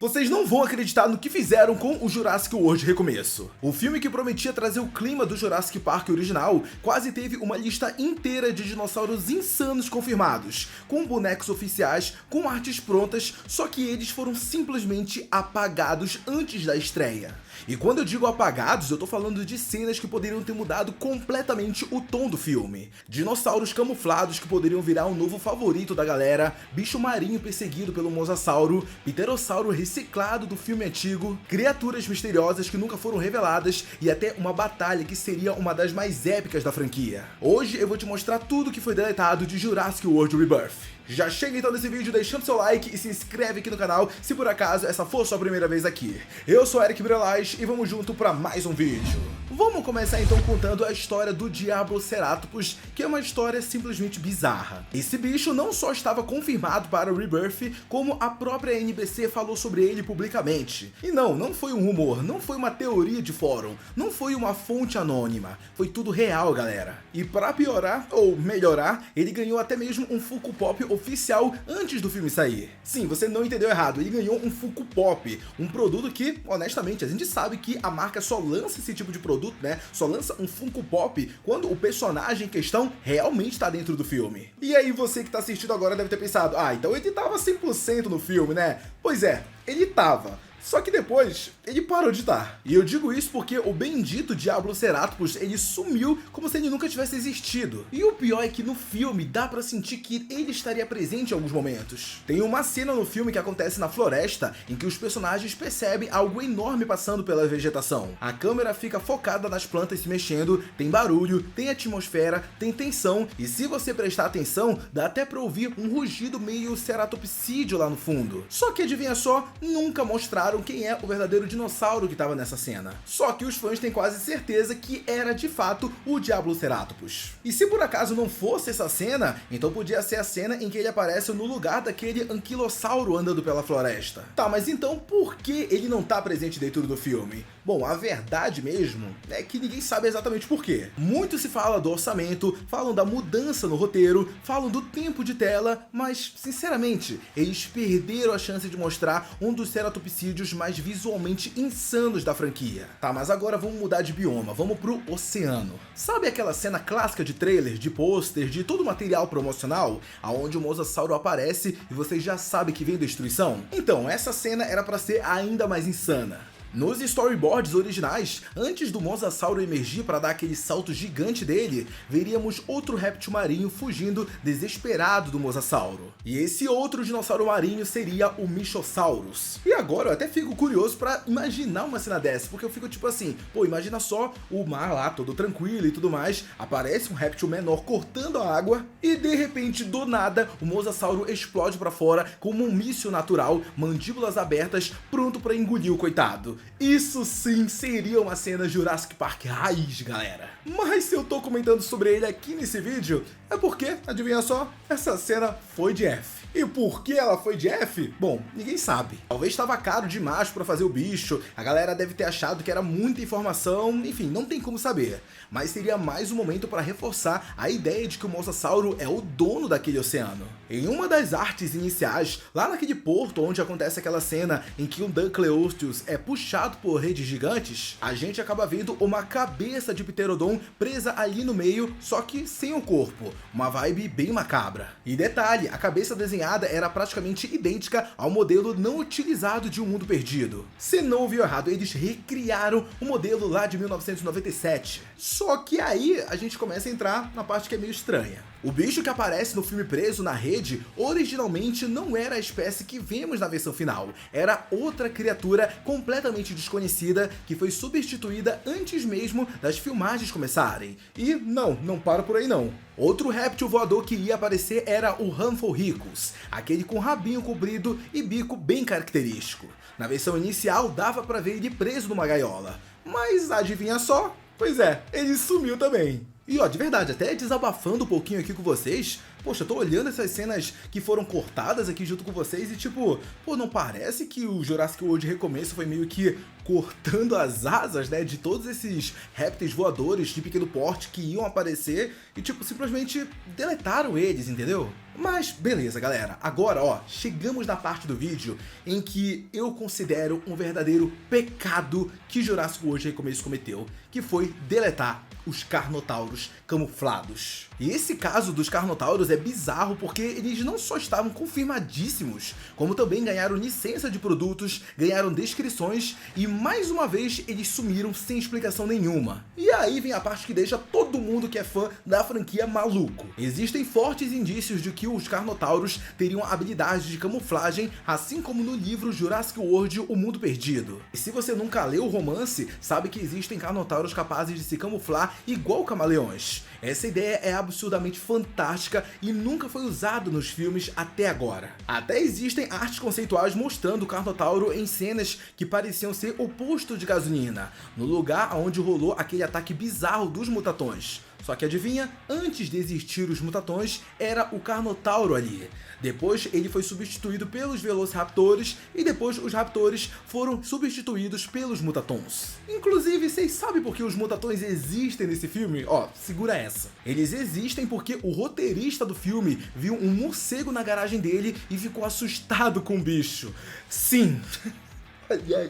Vocês não vão acreditar no que fizeram com o Jurassic World Recomeço. O filme que prometia trazer o clima do Jurassic Park original quase teve uma lista inteira de dinossauros insanos confirmados, com bonecos oficiais, com artes prontas, só que eles foram simplesmente apagados antes da estreia. E quando eu digo apagados, eu tô falando de cenas que poderiam ter mudado completamente o tom do filme. Dinossauros camuflados que poderiam virar um novo favorito da galera, bicho marinho perseguido pelo Mosasauro, pterossauro reciclado do filme antigo, criaturas misteriosas que nunca foram reveladas e até uma batalha que seria uma das mais épicas da franquia. Hoje eu vou te mostrar tudo que foi deletado de Jurassic World Rebirth. Já chega então nesse vídeo deixando seu like e se inscreve aqui no canal se por acaso essa for sua primeira vez aqui. Eu sou Eric Brelais e vamos junto para mais um vídeo. Vamos começar então contando a história do Diabloceratopus, que é uma história simplesmente bizarra. Esse bicho não só estava confirmado para o Rebirth, como a própria NBC falou sobre ele publicamente. E não foi um rumor, não foi uma teoria de fórum, não foi uma fonte anônima, foi tudo real, galera. E para piorar, ou melhorar, ele ganhou até mesmo um Funko Pop oficial antes do filme sair. Sim, você não entendeu errado, ele ganhou um Funko Pop, um produto que, honestamente, a gente sabe que a marca só lança esse tipo de produto, né? Só lança um Funko Pop quando o personagem em questão realmente está dentro do filme. E aí você que tá assistindo agora deve ter pensado, então ele tava 100% no filme, né? Pois é, ele tava. Só que depois, ele parou de estar. E eu digo isso porque o bendito Diabloceratopus, ele sumiu como se ele nunca tivesse existido. E o pior é que no filme dá pra sentir que ele estaria presente em alguns momentos. Tem uma cena no filme que acontece na floresta, em que os personagens percebem algo enorme passando pela vegetação. A câmera fica focada nas plantas se mexendo, tem barulho, tem atmosfera, tem tensão, e se você prestar atenção, dá até pra ouvir um rugido meio ceratopsídeo lá no fundo. Só que adivinha só, nunca mostraram quem é o verdadeiro dinossauro que estava nessa cena. Só que os fãs têm quase certeza que era de fato o Diabloceratopus. E se por acaso não fosse essa cena, então podia ser a cena em que ele aparece no lugar daquele anquilossauro andando pela floresta. Tá, mas então por que ele não tá presente dentro do filme? Bom, a verdade mesmo é que ninguém sabe exatamente por quê. Muito se fala do orçamento, falam da mudança no roteiro, falam do tempo de tela, mas, sinceramente, eles perderam a chance de mostrar um dos ceratopsídeos mais visualmente insanos da franquia. Tá, mas agora vamos mudar de bioma, vamos pro oceano. Sabe aquela cena clássica de trailer, de pôster, de todo o material promocional, aonde o Mosasauro aparece e você já sabe que vem destruição? Então, essa cena era pra ser ainda mais insana. Nos storyboards originais, antes do Mosasauro emergir para dar aquele salto gigante dele, veríamos outro réptil marinho fugindo desesperado do Mosasauro. E esse outro dinossauro marinho seria o Mishosaurus. E agora eu até fico curioso para imaginar uma cena dessa, porque eu fico tipo assim, pô, imagina só o mar lá todo tranquilo e tudo mais, aparece um réptil menor cortando a água e de repente, do nada, o Mosasauro explode para fora como um míssil natural, mandíbulas abertas, pronto para engolir o coitado. Isso sim seria uma cena Jurassic Park raiz, galera. Mas se eu tô comentando sobre ele aqui nesse vídeo, é porque, adivinha só, essa cena foi de F. E por que ela foi de F? Bom, ninguém sabe. Talvez estava caro demais para fazer o bicho, a galera deve ter achado que era muita informação, enfim, não tem como saber. Mas seria mais um momento para reforçar a ideia de que o Mosasauro é o dono daquele oceano. Em uma das artes iniciais, lá naquele porto onde acontece aquela cena em que um Dunkleosteus é puxado por redes gigantes, a gente acaba vendo uma cabeça de Pterodon presa ali no meio, só que sem o corpo. Uma vibe bem macabra. E detalhe, a cabeça desenhada era praticamente idêntica ao modelo não utilizado de Um Mundo Perdido. Se não ouviu errado, eles recriaram o modelo lá de 1997. Só que aí a gente começa a entrar na parte que é meio estranha. O bicho que aparece no filme preso na rede, originalmente não era a espécie que vemos na versão final. Era outra criatura completamente desconhecida que foi substituída antes mesmo das filmagens começarem. E não para por aí não. Outro réptil voador que ia aparecer era o Rhamphorhynchus, aquele com rabinho comprido e bico bem característico. Na versão inicial dava pra ver ele preso numa gaiola, mas adivinha só? Pois é, ele sumiu também. E ó, de verdade, até desabafando um pouquinho aqui com vocês, Poxa, eu tô olhando essas cenas que foram cortadas aqui junto com vocês e tipo, pô, não parece que o Jurassic World Recomeço foi meio que cortando as asas, né, de todos esses répteis voadores de pequeno porte que iam aparecer e tipo, simplesmente deletaram eles, entendeu? Mas beleza, galera, agora ó, chegamos na parte do vídeo em que eu considero um verdadeiro pecado que Jurassic World Recomeço cometeu, que foi deletar os Carnotauros camuflados. E esse caso dos Carnotauros é bizarro porque eles não só estavam confirmadíssimos, como também ganharam licença de produtos, ganharam descrições e mais uma vez eles sumiram sem explicação nenhuma. E aí vem a parte que deixa todo mundo que é fã da franquia maluco. Existem fortes indícios de que os Carnotauros teriam habilidades de camuflagem, assim como no livro Jurassic World O Mundo Perdido. E se você nunca leu o romance, sabe que existem Carnotauros capazes de se camuflar igual camaleões. Essa ideia é absurdamente fantástica e nunca foi usada nos filmes até agora. Até existem artes conceituais mostrando o Carnotauro em cenas que pareciam ser o posto de gasolina, no lugar onde rolou aquele ataque bizarro dos mutatões. Só que adivinha, antes de existir os mutatões, era o Carnotauro ali. Depois ele foi substituído pelos Velociraptores e depois os Raptores foram substituídos pelos Mutatons. Inclusive, vocês sabem por que os Mutatons existem nesse filme? Ó, segura essa. Eles existem porque o roteirista do filme viu um morcego na garagem dele e ficou assustado com o bicho. Sim!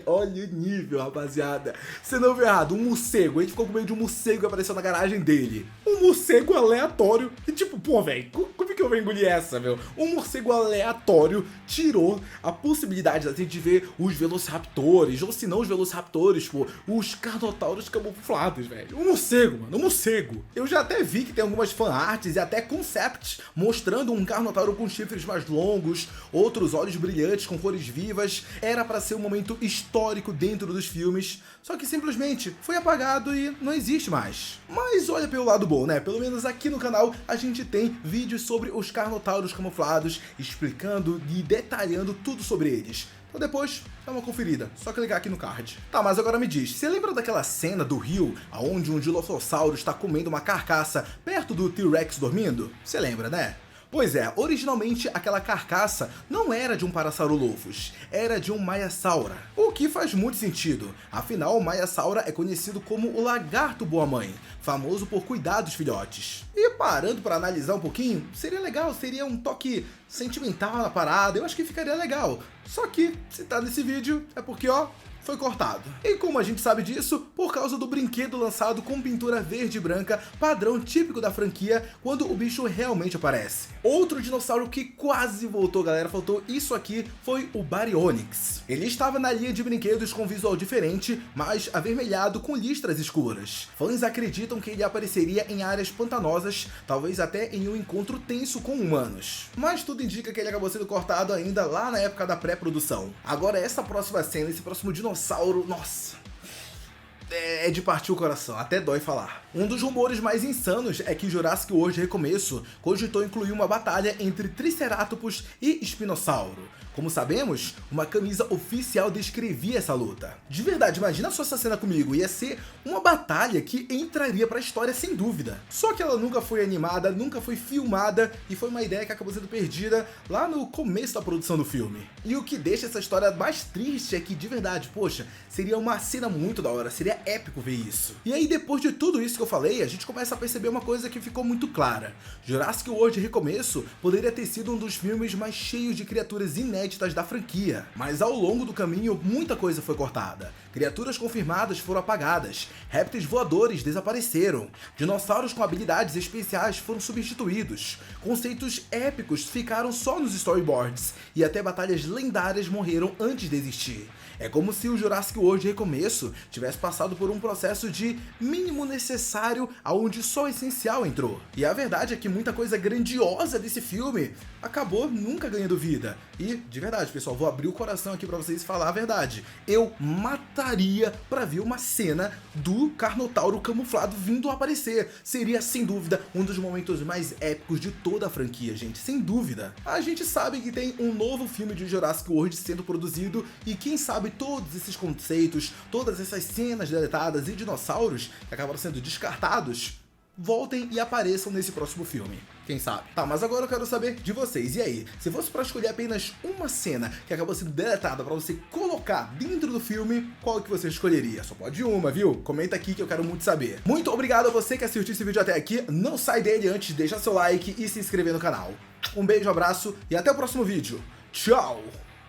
Olha o nível, rapaziada. Você não viu errado, um morcego. A gente ficou com medo de um morcego que apareceu na garagem dele. Um morcego aleatório. E tipo, pô, velho, como é que eu vou engolir essa, meu? Um morcego aleatório tirou a possibilidade da gente ver os Velociraptores, ou se não os Velociraptores, pô, os Carnotauros camuflados, velho. Um morcego, mano, um morcego. Eu já até vi que tem algumas fanarts e até concepts mostrando um Carnotauro com chifres mais longos, outros olhos brilhantes com cores vivas. Era pra ser um momento histórico dentro dos filmes, só que simplesmente foi apagado e não existe mais. Mas olha pelo lado bom, né? Pelo menos aqui no canal a gente tem vídeos sobre os Carnotauros camuflados, explicando e detalhando tudo sobre eles. Então depois, dá uma conferida, só clicar aqui no card. Tá, mas agora me diz, você lembra daquela cena do rio, onde um Dilophosaurus está comendo uma carcaça perto do T-Rex dormindo? Você lembra, né? Pois é, originalmente aquela carcaça não era de um Parasaurolophus, era de um Maiasaura. O que faz muito sentido, afinal o Maiasaura é conhecido como o lagarto boa-mãe, famoso por cuidar dos filhotes. E parando para analisar um pouquinho, seria legal, seria um toque sentimental na parada, eu acho que ficaria legal. Só que, se tá nesse vídeo, é porque ó, foi cortado. E como a gente sabe disso? Por causa do brinquedo lançado com pintura verde e branca, padrão típico da franquia, quando o bicho realmente aparece. Outro dinossauro que quase voltou, galera, faltou isso aqui, foi o Baryonyx. Ele estava na linha de brinquedos com visual diferente, mas avermelhado com listras escuras. Fãs acreditam que ele apareceria em áreas pantanosas, talvez até em um encontro tenso com humanos. Mas tudo indica que ele acabou sendo cortado ainda lá na época da pré-produção. Agora essa próxima cena, esse próximo dinossauro, nossa, é de partir o coração, até dói falar. Um dos rumores mais insanos é que Jurassic World Recomeço cogitou incluir uma batalha entre Triceratops e Espinossauro. Como sabemos, uma camisa oficial descrevia essa luta. De verdade, imagina só essa cena comigo, ia ser uma batalha que entraria pra história sem dúvida. Só que ela nunca foi animada, nunca foi filmada e foi uma ideia que acabou sendo perdida lá no começo da produção do filme. E o que deixa essa história mais triste é que, de verdade, poxa, seria uma cena muito da hora, seria épico ver isso. E aí, depois de tudo isso que eu falei, a gente começa a perceber uma coisa que ficou muito clara. Jurassic World Recomeço poderia ter sido um dos filmes mais cheios de criaturas inéditas da franquia, mas ao longo do caminho muita coisa foi cortada. Criaturas confirmadas foram apagadas, répteis voadores desapareceram, dinossauros com habilidades especiais foram substituídos, conceitos épicos ficaram só nos storyboards e até batalhas lendárias morreram antes de existir. É como se o Jurassic World Recomeço tivesse passado por um processo de mínimo necessário aonde só o essencial entrou. E a verdade é que muita coisa grandiosa desse filme acabou nunca ganhando vida. E, de verdade, pessoal, vou abrir o coração aqui pra vocês falar a verdade. Eu mataria pra ver uma cena do Carnotauro camuflado vindo a aparecer. Seria, sem dúvida, um dos momentos mais épicos de toda a franquia, gente. Sem dúvida. A gente sabe que tem um novo filme de Jurassic World sendo produzido e quem sabe todos esses conceitos, todas essas cenas deletadas e dinossauros que acabaram sendo descartados, voltem e apareçam nesse próximo filme. Quem sabe? Tá, mas agora eu quero saber de vocês. E aí? Se fosse pra escolher apenas uma cena que acabou sendo deletada pra você colocar dentro do filme, qual que você escolheria? Só pode uma, viu? Comenta aqui que eu quero muito saber. Muito obrigado a você que assistiu esse vídeo até aqui. Não sai dele antes de deixar seu like e se inscrever no canal. Um beijo, abraço e até o próximo vídeo. Tchau!